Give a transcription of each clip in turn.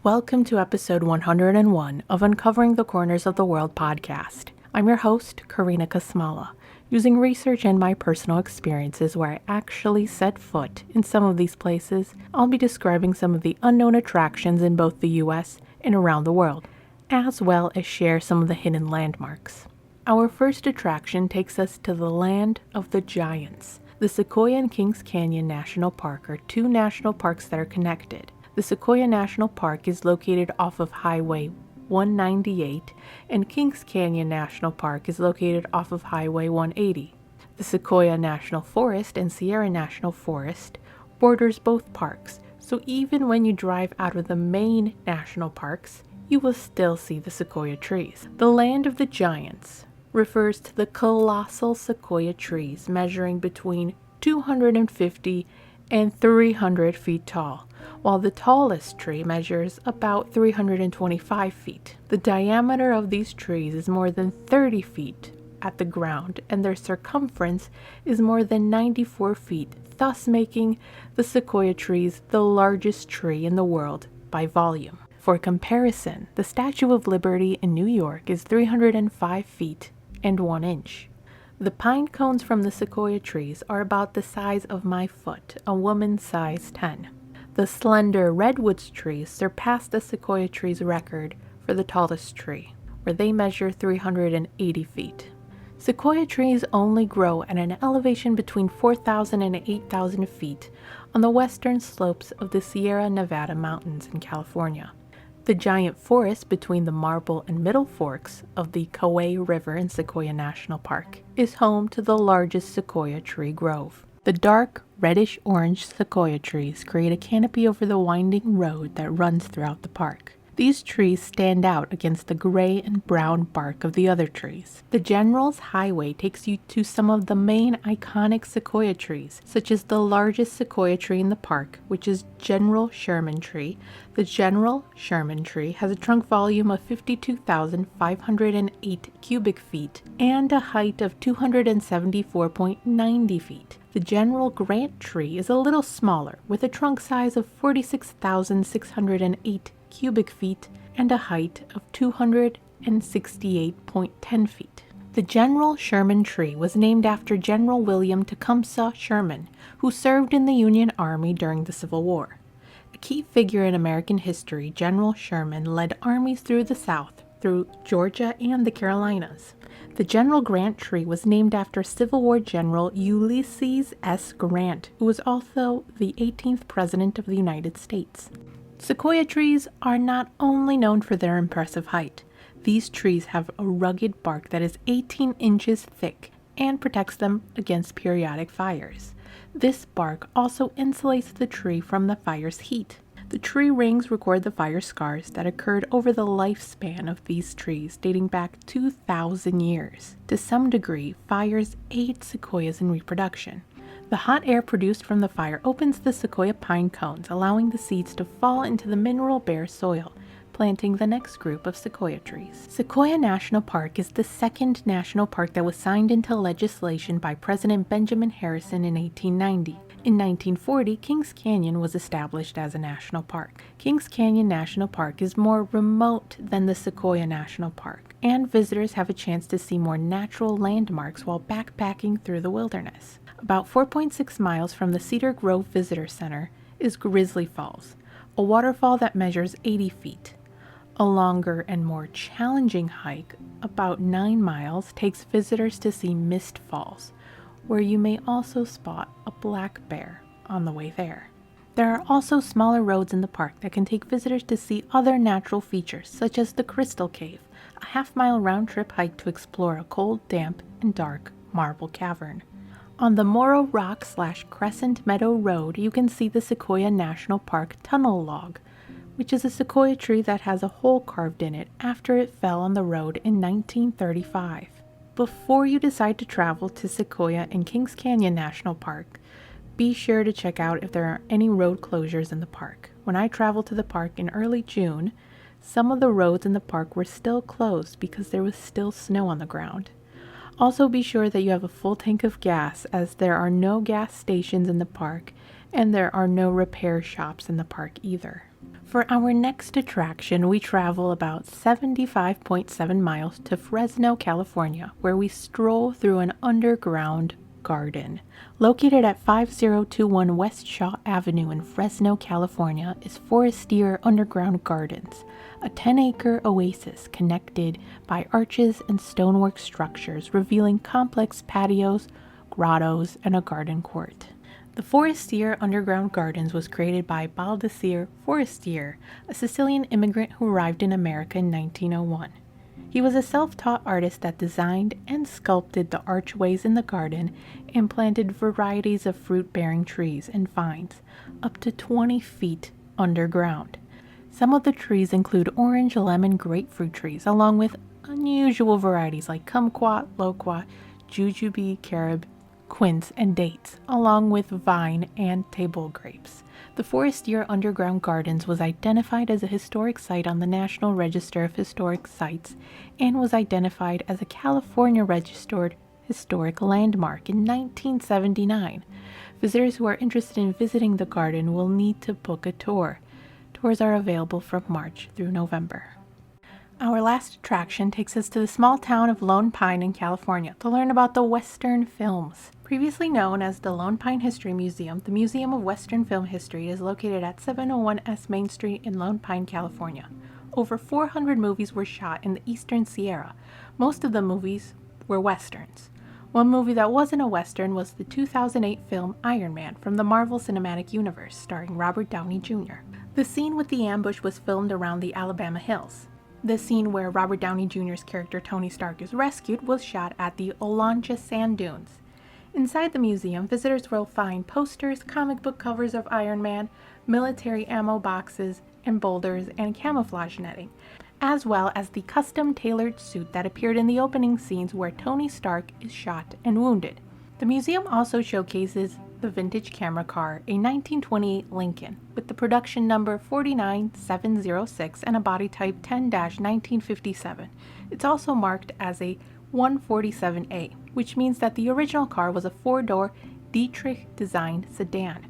Welcome to episode 101 of Uncovering the Corners of the World podcast. I'm your host, Karina Kasmala. Using research and my personal experiences where I actually set foot in some of these places, I'll be describing some of the unknown attractions in both the US and around the world, as well as share some of the hidden landmarks. Our first attraction takes us to the land of the giants. The Sequoia and Kings Canyon National Park are two national parks that are connected. The Sequoia National Park is located off of Highway 198, and Kings Canyon National Park is located off of Highway 180. The Sequoia National Forest and Sierra National Forest borders both parks, so even when you drive out of the main national parks, you will still see the sequoia trees. The land of the giants refers to the colossal sequoia trees measuring between 250 and 300 feet tall, while the tallest tree measures about 325 feet. The diameter of these trees is more than 30 feet at the ground, and their circumference is more than 94 feet, thus making the sequoia trees the largest tree in the world by volume. For comparison, the Statue of Liberty in New York is 305 feet and 1 inch. The pine cones from the sequoia trees are about the size of my foot, a woman's size 10. The slender redwoods trees surpass the sequoia tree's record for the tallest tree, where they measure 380 feet. Sequoia trees only grow at an elevation between 4,000 and 8,000 feet on the western slopes of the Sierra Nevada mountains in California. The giant forest between the Marble and Middle Forks of the Kauai River in Sequoia National Park is home to the largest sequoia tree grove. The dark, reddish-orange sequoia trees create a canopy over the winding road that runs throughout the park. These trees stand out against the gray and brown bark of the other trees. The General's Highway takes you to some of the main iconic sequoia trees, such as the largest sequoia tree in the park, which is General Sherman Tree. The General Sherman Tree has a trunk volume of 52,508 cubic feet and a height of 274.90 feet. The General Grant Tree is a little smaller, with a trunk size of 46,608 cubic feet and a height of 268.10 feet. The General Sherman Tree was named after General William Tecumseh Sherman, who served in the Union Army during the Civil War. A key figure in American history, General Sherman led armies through the South, through Georgia and the Carolinas. The General Grant Tree was named after Civil War General Ulysses S. Grant, who was also the 18th President of the United States. Sequoia trees are not only known for their impressive height. These trees have a rugged bark that is 18 inches thick and protects them against periodic fires. This bark also insulates the tree from the fire's heat. The tree rings record the fire scars that occurred over the lifespan of these trees, dating back 2,000 years. To some degree, fires aid sequoias in reproduction. The hot air produced from the fire opens the sequoia pine cones, allowing the seeds to fall into the mineral-bare soil, planting the next group of sequoia trees. Sequoia National Park is the second national park that was signed into legislation by President Benjamin Harrison in 1890. In 1940, Kings Canyon was established as a national park. Kings Canyon National Park is more remote than the Sequoia National Park, and visitors have a chance to see more natural landmarks while backpacking through the wilderness. About 4.6 miles from the Cedar Grove Visitor Center is Grizzly Falls, a waterfall that measures 80 feet. A longer and more challenging hike, about 9 miles, takes visitors to see Mist Falls, where you may also spot a black bear on the way there. There are also smaller roads in the park that can take visitors to see other natural features, such as the Crystal Cave, a half-mile round-trip hike to explore a cold, damp, and dark marble cavern. On the Morrow Rock/Crescent Meadow Road, you can see the Sequoia National Park tunnel log, which is a sequoia tree that has a hole carved in it after it fell on the road in 1935. Before you decide to travel to Sequoia and Kings Canyon National Park, be sure to check out if there are any road closures in the park. When I traveled to the park in early June, some of the roads in the park were still closed because there was still snow on the ground. Also be sure that you have a full tank of gas, as there are no gas stations in the park and there are no repair shops in the park either. For our next attraction, we travel about 75.7 miles to Fresno, California, where we stroll through an underground garden. Located at 5021 West Shaw Avenue in Fresno, California, is Forestiere Underground Gardens, a 10-acre oasis connected by arches and stonework structures, revealing complex patios, grottos, and a garden court. The Forestiere Underground Gardens was created by Baldassare Forestiere, a Sicilian immigrant who arrived in America in 1901. He was a self-taught artist that designed and sculpted the archways in the garden and planted varieties of fruit-bearing trees and vines up to 20 feet underground. Some of the trees include orange, lemon, grapefruit trees, along with unusual varieties like kumquat, loquat, jujube, carob, quince, and dates, along with vine and table grapes. The Forestiere Underground Gardens was identified as a historic site on the National Register of Historic Sites and was identified as a California Registered Historic Landmark in 1979. Visitors who are interested in visiting the garden will need to book a tour. Tours are available from March through November. Our last attraction takes us to the small town of Lone Pine in California to learn about the Western films. Previously known as the Lone Pine History Museum, the Museum of Western Film History is located at 701 S Main Street in Lone Pine, California. Over 400 movies were shot in the Eastern Sierra. Most of the movies were Westerns. One movie that wasn't a Western was the 2008 film Iron Man from the Marvel Cinematic Universe, starring Robert Downey Jr. The scene with the ambush was filmed around the Alabama hills. The scene where Robert Downey Jr.'s character Tony Stark is rescued was shot at the Olancha Sand Dunes. Inside the museum, visitors will find posters, comic book covers of Iron Man, military ammo boxes, and boulders and camouflage netting, as well as the custom-tailored suit that appeared in the opening scenes where Tony Stark is shot and wounded. The museum also showcases the vintage camera car, a 1928 Lincoln, with the production number 49706 and a body type 10-1957. It's also marked as a 147A, which means that the original car was a four-door Dietrich-designed sedan.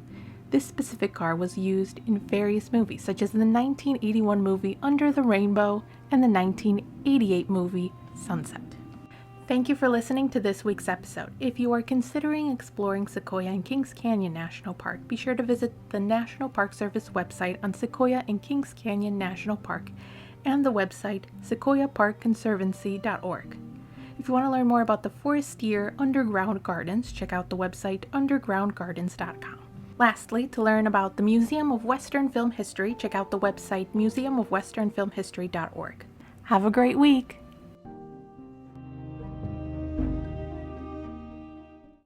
This specific car was used in various movies, such as the 1981 movie Under the Rainbow and the 1988 movie Sunset. Thank you for listening to this week's episode. If you are considering exploring Sequoia and Kings Canyon National Park, be sure to visit the National Park Service website on Sequoia and Kings Canyon National Park and the website sequoiaparkconservancy.org. If you want to learn more about the Forestiere Underground Gardens, check out the website undergroundgardens.com. Lastly, to learn about the Museum of Western Film History, check out the website museumofwesternfilmhistory.org. Have a great week!